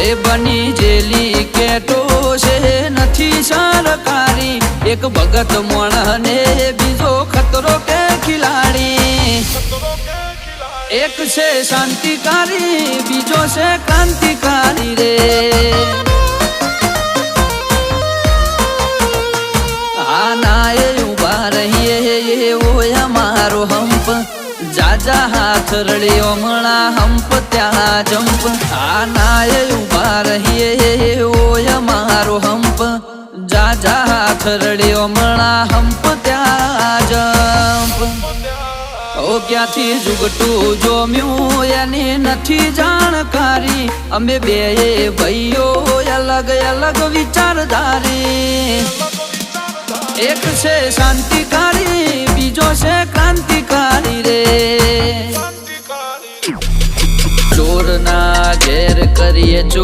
એ બની જેલી કેટો છે નથી સરકારી એક ભગત મોણને બીજો ખતરો કે ખિલાડી એક છે શાંતિકારી બીજો છે ક્રાંતિકારી રે આના એ ઉભા રહીએ એવો અમારો હંપ જાજા હાથ રળ્યો મણા હંપ ત્યાં જંપ આના એ ઉભા રહીએ એવો અમારો હંપ જાજા હાથ રળ્યો મણા હંપ ત્યાં જંપ ઓ ક્યાંથી જુગટું જોમ્યું એની નથી જાણકારી અમે બે ભાઈઓ અલગ અલગ વિચારધારી એક છે શાંતિકારી બીજો છે ક્રાંતિકારી રે ચોર ના ઘેર કરીએ